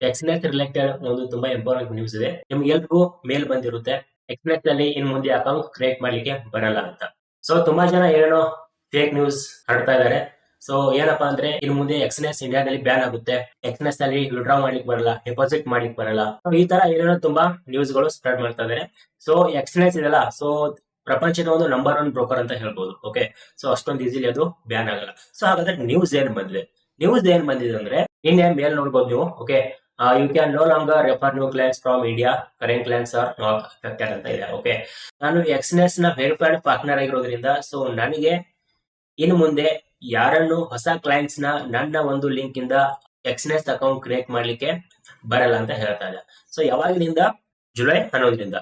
ಎಕ್ಸ್ನೆಸ್ related ಒಂದು ತುಂಬಾ important news ಇದೆ. ನಿಮ್ಗೆ ಎಲ್ರಿಗೂ ಮೇಲ್ ಬಂದಿರುತ್ತೆ, ಎಕ್ಸ್ನೆಸ್ ಅಲ್ಲಿ ಇನ್ ಮುಂದೆ ಅಕೌಂಟ್ ಕ್ರಿಯೇಟ್ ಮಾಡ್ಲಿಕ್ಕೆ ಬರಲ್ಲ ಅಂತ. ಸೊ ತುಂಬಾ ಜನ ಏನೋ ಫೇಕ್ ನ್ಯೂಸ್ ಹರಡ್ತಾ ಇದಾರೆ. ಸೊ ಏನಪ್ಪಾ ಅಂದ್ರೆ ಇನ್ ಮುಂದೆ ಎಕ್ಸ್ನೆಸ್ ಇಂಡಿಯಾದಲ್ಲಿ ಬ್ಯಾನ್ ಆಗುತ್ತೆ, ಎಕ್ಸ್ನೆಸ್ ಅಲ್ಲಿ ವಿಡ್ರಾ ಮಾಡ್ಲಿಕ್ಕೆ ಬರಲ್ಲ, ಡೆಪಾಸಿಟ್ ಮಾಡ್ಲಿಕ್ಕೆ ಬರಲ್ಲ. ಈ ತರ ಏನೇನೋ ತುಂಬಾ ನ್ಯೂಸ್ ಗಳು ಸ್ಪ್ರೆಡ್ ಮಾಡ್ತಾ ಇದಾರೆ. ಸೊ ಎಕ್ಸ್ನೆಸ್ ಇದೆಲ್ಲ, ಸೊ ಪ್ರಪಂಚದ ಒಂದು ನಂಬರ್ 1 ಬ್ರೋಕರ್ ಅಂತ ಹೇಳ್ಬೋದು. ಓಕೆ, ಸೊ ಅಷ್ಟೊಂದು ಈಸಿಲಿ ಅದು ಬ್ಯಾನ್ ಆಗಲ್ಲ. ಸೊ ಹಾಗಾದ್ರೆ ನ್ಯೂಸ್ ಏನ್ ಬಂದಿದೆ ಅಂದ್ರೆ ನಿನ್ನೆ ಮೇಲ್ ನೋಡ್ಬೋದು ನೀವು. Okay, you can no longer refer new clients from India, current clients are not affected ಅಂತ ಇದೆ. ಓಕೆ, ನಾನು ಎಕ್ಸ್ನೆಸ್ ನ ವೆರಿಫೈಡ್ ಪಾರ್ಟ್ನರ್ ಆಗಿರೋದ್ರಿಂದ ಸೊ ನನಗೆ ಇನ್ನು ಮುಂದೆ ಯಾರನ್ನು ಹೊಸ ಕ್ಲೈಂಟ್ಸ್ ನ ನನ್ನ ಒಂದು ಲಿಂಕ್ ಇಂದ ಎಕ್ಸ್ನೆಸ್ ಅಕೌಂಟ್ ಕ್ರಿಯೇಟ್ ಮಾಡ್ಲಿಕ್ಕೆ ಬರಲ್ಲ ಅಂತ ಹೇಳ್ತಾ ಇದೆ. ಸೊ ಯಾವಾಗಿನಿಂದ? ಜುಲೈ 11ರಿಂದ.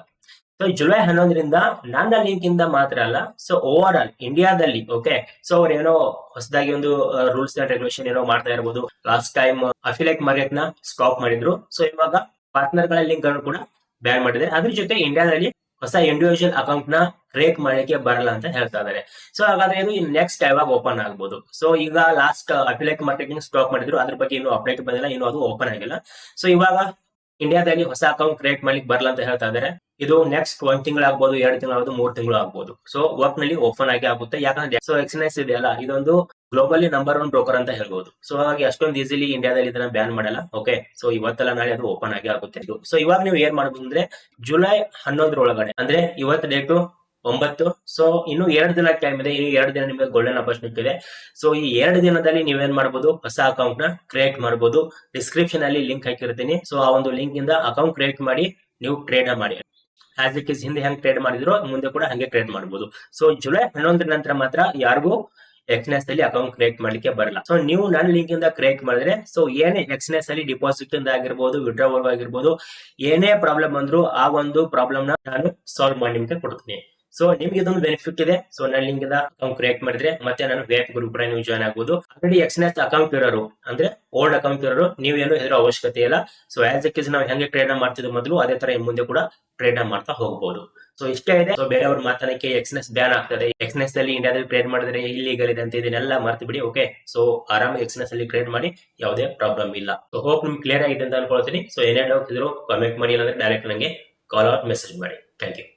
ಸೊ ಜುಲೈ 11ರಿಂದ ನನ್ನ ಲಿಂಕ್ ಇಂದ ಮಾತ್ರ ಅಲ್ಲ, ಸೊ ಓವರ್ ಆಲ್ ಇಂಡಿಯಾದಲ್ಲಿ. ಓಕೆ, ಸೊ ಅವ್ರು ಏನೋ ಹೊಸದಾಗಿ ಒಂದು ರೂಲ್ಸ್ ಅಂಡ್ ರೆಗ್ಯುಲೇಷನ್ ಏನೋ ಮಾಡ್ತಾ ಇರಬಹುದು. ಲಾಸ್ಟ್ ಟೈಮ್ ಅಫಿಲಿಯೇಟ್ ಮಾರ್ಕೆಟ್ ನ ಸ್ಟಾಪ್ ಮಾಡಿದ್ರು. ಸೊ ಇವಾಗ ಪಾರ್ಟ್ನರ್ ಗಳ ಲಿಂಕ್ ಅನ್ನು ಕೂಡ ಬ್ಯಾನ್ ಮಾಡಿದೆ. ಅದ್ರ ಜೊತೆ ಇಂಡಿಯಾದಲ್ಲಿ ಹೊಸ ಇಂಡಿವಿಜುವಲ್ ಅಕೌಂಟ್ ನ ಕ್ರಿಯೇಟ್ ಮಾಡಲಿಕ್ಕೆ ಬರಲ್ಲ ಅಂತ ಹೇಳ್ತಾ ಇದ್ದಾರೆ. ಸೊ ಹಾಗಾದ್ರೆ ಇದು ನೆಕ್ಸ್ಟ್ ಯಾವಾಗ ಓಪನ್ ಆಗ್ಬೋದು? ಸೊ ಈಗ ಲಾಸ್ಟ್ ಅಫಿಲಿಯೇಟ್ ಮಾರ್ಕೆಟಿಂಗ್ ಸ್ಟಾಪ್ ಮಾಡಿದ್ರು, ಅದ್ರ ಬಗ್ಗೆ ಇನ್ನೂ ಅಪ್ಡೇಟ್ ಬಂದಿಲ್ಲ, ಇನ್ನು ಅದು ಓಪನ್ ಆಗಿಲ್ಲ. ಸೊ ಇವಾಗ ಇಂಡಿಯಾದಲ್ಲಿ ಹೊಸ ಅಕೌಂಟ್ ಕ್ರಿಯೇಟ್ ಮಾಡ್ಲಿಕ್ಕೆ ಬರಲ್ಲ ಅಂತ ಹೇಳ್ತಾ ಇದ್ದಾರೆ. ಇದು ನೆಕ್ಸ್ಟ್ 1 ತಿಂಗಳು ಆಗ್ಬೋದು, 2 ತಿಂಗಳು ಆಗ್ಬೋದು, 3 ತಿಂಗಳು ಆಗ್ಬೋದು. ಸೊ ವರ್ಕ್ ನಲ್ಲಿ ಓಪನ್ ಆಗಿ ಆಗುತ್ತೆ. ಯಾಕಂದ್ರೆ ಸೊ ಎಕ್ಸ್ನೆಸ್ ಇದೆಯಲ್ಲ, ಇದೊಂದು ಗ್ಲೋಬಲಿ ನಂಬರ್ 1 ಬ್ರೋಕರ್ ಅಂತ ಹೇಳ್ಬೋದು. ಸೊ ಹಾಗಾಗಿ ಅಷ್ಟೊಂದು ಈಸಿಲಿ ಇಂಡಿಯಾದಲ್ಲಿ ಇದನ್ನ ಬ್ಯಾನ್ ಮಾಡಲ್ಲ. ಓಕೆ, ಸೊ ಇವತ್ತೆಲ್ಲ ನಾಳೆ ಅದು ಓಪನ್ ಆಗಿ ಆಗುತ್ತೆ. ಸೊ ಇವಾಗ ನೀವು ಏನ್ ಮಾಡಬಹುದು ಅಂದ್ರೆ ಜುಲೈ 11 ಒಳಗಡೆ, ಅಂದ್ರೆ ಇವತ್ತು ಡೇಟು 9. ಸೊ ಇನ್ನು 2 ದಿನ ಟೈಮ್ ಇದೆ. ಈ 2 ದಿನ ನಿಮಗೆ ಗೋಲ್ಡನ್ ಅಪರ್ಚುನಿಟಿ ಇದೆ. ಸೊ ಈ 2 ದಿನದಲ್ಲಿ ನೀವೇನ್ ಮಾಡಬಹುದು? ಹೊಸ ಅಕೌಂಟ್ ನ ಕ್ರಿಯೇಟ್ ಮಾಡಬಹುದು. ಡಿಸ್ಕ್ರಿಪ್ಷನ್ ಅಲ್ಲಿ ಲಿಂಕ್ ಹಾಕಿರ್ತೀನಿ. ಸೊ ಆ ಒಂದು ಲಿಂಕ್ ಇಂದ ಅಕೌಂಟ್ ಕ್ರಿಯೇಟ್ ಮಾಡಿ ನೀವು ಟ್ರೇಡ್ ಮಾಡಿ. ಆಸ್ ಇಟ್ ಇಸ್ ಹಿಂದೆ ಹೆಂಗ್ ಟ್ರೇಡ್ ಮಾಡಿದ್ರು ಮುಂದೆ ಕೂಡ ಹಂಗೆ ಟ್ರೇಡ್ ಮಾಡಬಹುದು. ಸೊ ಜುಲೈ 11 ನಂತರ ಮಾತ್ರ ಯಾರಿಗೂ ಎಕ್ಸ್ನೆಸ್ ಅಲ್ಲಿ ಅಕೌಂಟ್ ಕ್ರಿಯೇಟ್ ಮಾಡ್ಲಿಕ್ಕೆ ಬರಲ್ಲ. ಸೊ ನೀವು ನನ್ನ ಲಿಂಕ್ ಇಂದ ಕ್ರಿಯೇಟ್ ಮಾಡಿದ್ರೆ ಸೊ ಏನೇ ಎಕ್ಸ್ನೆಸ್ ಅಲ್ಲಿ ಡಿಪಾಸಿಟ್ ಇಂದ ಆಗಿರ್ಬೋದು, ವಿಡ್ರಾವಲ್ ಆಗಿರ್ಬೋದು, ಏನೇ ಪ್ರಾಬ್ಲಮ್ ಅಂದ್ರೂ ಆ ಒಂದು ಪ್ರಾಬ್ಲಮ್ ನ ನಾನು ಸಾಲ್ವ್ ಮಾಡಿ ನಿಮ್ಗೆ ಕೊಡ್ತೀನಿ. ಸೊ ನಿಮ್ಗೆ ಇದೊಂದು ಬೆನಿಫಿಟ್ ಇದೆ. ಸೊ ನನ್ನ ಲಿಂಕ್ ಇಂದ ಅಕೌಂಟ್ ಕ್ರಿಯೇಟ್ ಮಾಡಿದ್ರೆ ಮತ್ತೆ ನಾನು ವೇಪ್ ಗ್ರೂಪ್ ನೀವು ಜಾಯ್ನ್ ಆಗ್ಬೋದು. ಆಲ್ರೆಡಿ ಎಕ್ಸ್ನೆಸ್ ಅಕೌಂಟ್ ಇರೋರು, ಅಂದ್ರೆ ಓಲ್ಡ್ ಅಕೌಂಟ್ ಇರೋರು, ನೀವೇನು ಹೆದರೋ ಅವಶ್ಯಕತೆ ಇಲ್ಲ. ಸೊ ಆಸ್ ಇಟ್ ಇಸ್ ನಾವು ಹೆಂಗೆ ಟ್ರೇಡ್ ಮಾಡ್ತಿದ್ವಿ ಮೊದಲು, ಅದೇ ತರ ಮುಂದೆ ಕೂಡ ಟ್ರೇಡ್ ಮಾಡ್ತಾ ಹೋಗಬಹುದು. ಸೊ ಇಷ್ಟೇ ಇದೆ. ಸೊ ಬೇರೆಯವ್ರ ಮಾತಾಡಕ್ಕೆ ಎಕ್ಸ್ನೆಸ್ ಬ್ಯಾನ್ ಆಗ್ತದೆ, ಎಕ್ಸ್ನೆಸ್ ಅಲ್ಲಿ ಇಂಡಿಯಾದಲ್ಲಿ ಟ್ರೇಡ್ ಮಾಡಿದ್ರೆ ಇಲ್ಲಿಗಲ್ ಇದೆ ಅಂತ ಇದನ್ನೆಲ್ಲ ಮರ್ತು ಬಿಡಿ. ಓಕೆ, ಸೊ ಆರಾಮಾಗಿ ಎಕ್ಸ್ನೆಸ್ ಅಲ್ಲಿ ಟ್ರೇಡ್ ಮಾಡಿ, ಯಾವುದೇ ಪ್ರಾಬ್ಲಮ್ ಇಲ್ಲ. ಸೊ ಹೋಪ್ ನಿಮ್ಗೆ ಕ್ಲಿಯರ್ ಆಗಿದೆ ಅಂತ ಅನ್ಕೊಳ್ತೀನಿ. ಸೊ ಏನೇ ಡೌಟ್ ಇದ್ರು ಕಾಮೆಂಟ್ ಮಾಡಿ, ಅಂದ್ರೆ ಡೈರೆಕ್ಟ್ ನಂಗೆ ಕಾಲ್ ಮೆಸೇಜ್ ಮಾಡಿ. Thank you.